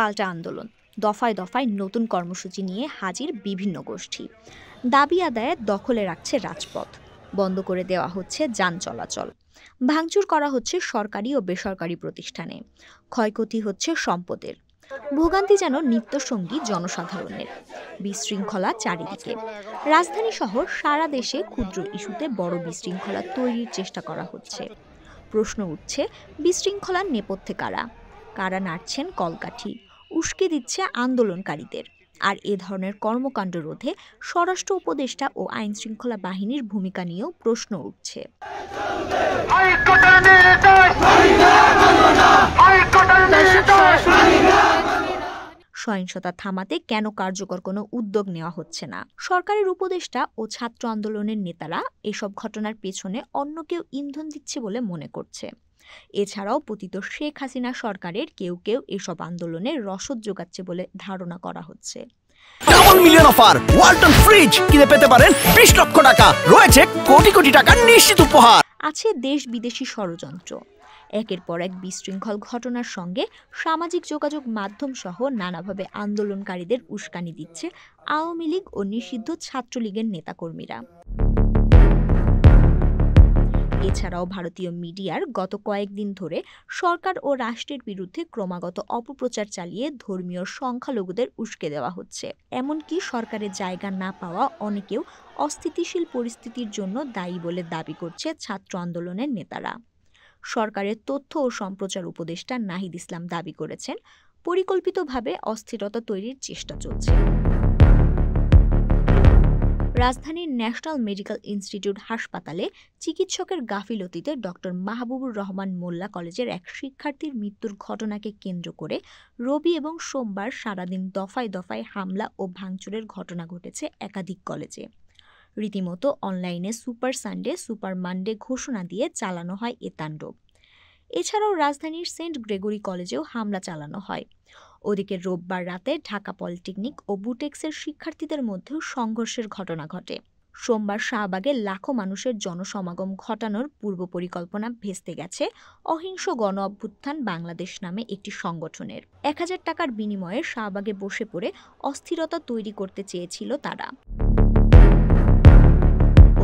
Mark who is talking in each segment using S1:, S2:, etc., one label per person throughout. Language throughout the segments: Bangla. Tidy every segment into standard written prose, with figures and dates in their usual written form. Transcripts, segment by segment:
S1: পাল্টা আন্দোলন, দফায় দফায় নতুন কর্মসূচি নিয়ে হাজির বিভিন্ন গোষ্ঠী। দাবি আদায়ে দখলে রাখছে রাজপথ, বন্ধ করে দেওয়া হচ্ছে যান চলাচল, ভাঙচুর করা হচ্ছে সরকারি ও বেসরকারি প্রতিষ্ঠানে, ক্ষয়ক্ষতি হচ্ছে সম্পদের। ভোগান্তি যেন নিত্যসঙ্গী জনসাধারণের। বিশৃঙ্খলা চারিদিকে। রাজধানী সহ সারা দেশে ক্ষুদ্র ইস্যুতে বড় বিশৃঙ্খলা তৈরির চেষ্টা করা হচ্ছে। প্রশ্ন উঠছে, বিশৃঙ্খলার নেপথ্যে কারা? কারা নাড়ছেন কলকাঠি, উস্কে দিচ্ছে আন্দোলনকারীদের? আর এ ধরনের কর্মকাণ্ড রোধে স্বরাষ্ট্র উপদেষ্টা ও আইনশৃঙ্খলা বাহিনীর ভূমিকা নিয়েও প্রশ্ন উঠছে। সহিংসতা থামাতে কেন কার্যকর কোনো উদ্যোগ নেওয়া হচ্ছে না? সরকারের উপদেষ্টা ও ছাত্র আন্দোলনের নেতারা এসব ঘটনার পেছনে অন্য কেউ ইন্ধন দিচ্ছে বলে মনে করছে। এছাড়াও পতিত শেখ হাসিনা সরকারের কেউ কেউ এসব আন্দোলনে রসদ যোগাচ্ছে বলে ধারণা করা হচ্ছে।
S2: Double million offer Walton fridge কিনে পেতে পারেন 20 লক্ষ টাকা, রয়েছে কোটি কোটি টাকার নিশ্চিত উপহার।
S1: আছে দেশ বিদেশি ষড়যন্ত্র। একের পর এক বিশৃঙ্খল ঘটনার সঙ্গে সামাজিক যোগাযোগ মাধ্যম সহ নানাভাবে আন্দোলনকারীদের উস্কানি দিচ্ছে আওয়ামী লীগ ও নিষিদ্ধ ছাত্রলীগের নেতাকর্মীরা। এছাড়াও ভারতীয় মিডিয়ার গত কয়েকদিন ধরে সরকার ও রাষ্ট্রের বিরুদ্ধে ক্রমাগত অপপ্রচার চালিয়ে ধর্মীয় সংখ্যালঘুদের উস্কে দেওয়া হচ্ছে। এমনকি সরকারের জায়গা না পাওয়া অনেকেও অস্থিতিশীল পরিস্থিতির জন্য দায়ী বলে দাবি করছে ছাত্র আন্দোলনের নেতারা। সরকারের তথ্য ও সম্প্রচার উপদেষ্টা নাহিদ ইসলাম দাবি করেছেন, পরিকল্পিতভাবে অস্থিরতা তৈরির চেষ্টা চলছে। রাজধানীর ন্যাশনাল মেডিকেল ইনস্টিটিউট হাসপাতালে চিকিৎসকের গাফিলতিতে ডক্টর মাহবুবুর রহমান মোল্লা কলেজের এক শিক্ষার্থীর মৃত্যুর ঘটনাকে কেন্দ্র করে রবি এবং সোমবার সারাদিন দফায় দফায় হামলা ও ভাঙচুরের ঘটনা ঘটেছে একাধিক কলেজে। রীতিমতো অনলাইনে সুপার সানডে সুপার মানডে ঘোষণা দিয়ে চালানো হয় এ তাণ্ডব। এছাড়াও রাজধানীর সেন্ট গ্রেগরি কলেজেও হামলা চালানো হয়। ওদিকে রোববার রাতে ঢাকা পলিটেকনিক ও বুটেক্সের শিক্ষার্থীদের মধ্যেও সংঘর্ষের ঘটনা ঘটে। সোমবার শাহবাগে লাখো মানুষের জনসমাগম ঘটানোর পূর্ব পরিকল্পনা ভেস্তে গেছে অহিংস গণ অভ্যুত্থান বাংলাদেশ নামে একটি সংগঠনের। 1000 টাকার বিনিময়ে শাহবাগে বসে পড়ে অস্থিরতা তৈরি করতে চেয়েছিল তারা।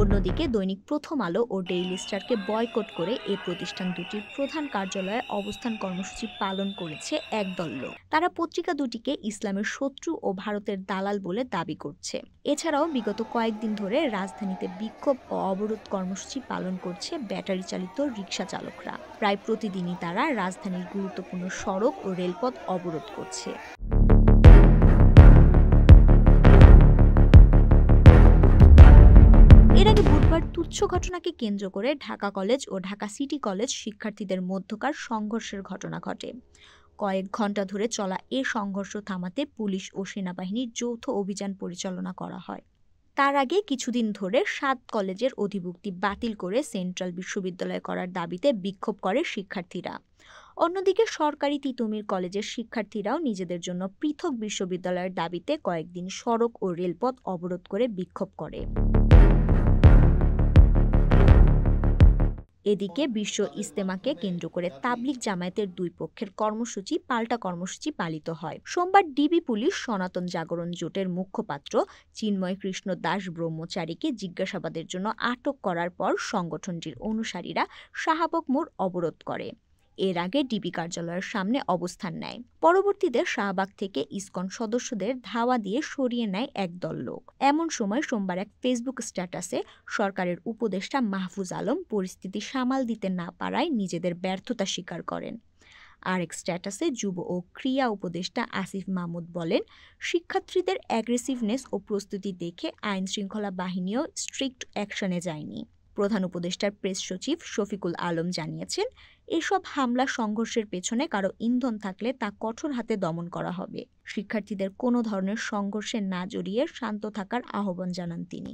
S1: অন্যদিকে দৈনিক প্রথম আলো ও ডেইলি স্টারকে বয়কট করে এ প্রতিষ্ঠান দুটির প্রধান কার্যালয়ে অবস্থান কর্মসূচি পালন করেছে একদল লোক। তারা পত্রিকা দুটিকে ইসলামের শত্রু ও ভারতের দালাল বলে দাবি করছে। এছাড়াও বিগত কয়েকদিন ধরে রাজধানীতে বিক্ষোভ ও অবরোধ কর্মসূচি পালন করছে ব্যাটারি চালিত রিকশা চালকরা। প্রায় প্রতিদিনই তারা রাজধানীর গুরুত্বপূর্ণ সড়ক ও রেলপথ অবরোধ করছে। এর আগে বুধবার তুচ্ছ ঘটনাকে কেন্দ্র করে ঢাকা কলেজ ও ঢাকা সিটি কলেজ শিক্ষার্থীদের মধ্যকার সংঘর্ষের ঘটনা ঘটে। কয়েক ঘণ্টা ধরে চলা এ সংঘর্ষ থামাতে পুলিশ ও সেনাবাহিনীর যৌথ অভিযান পরিচালনা করা হয়। তার আগে কিছুদিন ধরে 7 কলেজের অধিভুক্তি বাতিল করে সেন্ট্রাল বিশ্ববিদ্যালয় করার দাবিতে বিক্ষোভ করে শিক্ষার্থীরা। অন্যদিকে সরকারি তিতুমির কলেজের শিক্ষার্থীরাও নিজেদের জন্য পৃথক বিশ্ববিদ্যালয়ের দাবিতে কয়েকদিন সড়ক ও রেলপথ অবরোধ করে বিক্ষোভ করে। এদিকে বিশ্ব ইজতেমাকে কেন্দ্র করে তাবলিগ জামায়াতের দুই পক্ষের পাল্টা কর্মসূচি পালিত হয়। সোমবার ডিবি পুলিশ সনাতন জাগরণ জোটের মুখপাত্র চিন্ময় কৃষ্ণ দাস ব্রহ্মচারীকে জিজ্ঞাসাবাদের জন্য আটক করার পর সংগঠনটির অনুসারীরা শাহবাগ মোড় অবরোধ করে। এর আগে ডিবি কার্যালয়ের সামনে অবস্থান নেয়। পরবর্তীতে শাহবাগ থেকে ইসকন সদস্যদের ধাওয়া দিয়ে সরিয়ে নেয় একদল লোক। এমন সময় সোমবার এক ফেসবুক স্ট্যাটাসে সরকারের উপদেষ্টা মাহফুজ আলম পরিস্থিতি সামাল দিতে না পারায় নিজেদের ব্যর্থতা স্বীকার করেন। আরেক স্ট্যাটাসে যুব ও ক্রীড়া উপদেষ্টা আসিফ মাহমুদ বলেন, শিক্ষার্থীদের অ্যাগ্রেসিভনেস ও প্রস্তুতি দেখে আইন শৃঙ্খলা বাহিনীও স্ট্রিক্ট অ্যাকশনে যায়নি। প্রধান উপদেষ্টার প্রেস সচিব শফিকুল আলম জানিয়েছেন, এসব হামলা সংঘর্ষের পেছনে কারো ইন্ধন থাকলে তা কঠোর হাতে দমন করা হবে। শিক্ষার্থীদের কোনো ধরনের সংঘর্ষে না জড়িয়ে শান্ত থাকার আহ্বান জানান তিনি।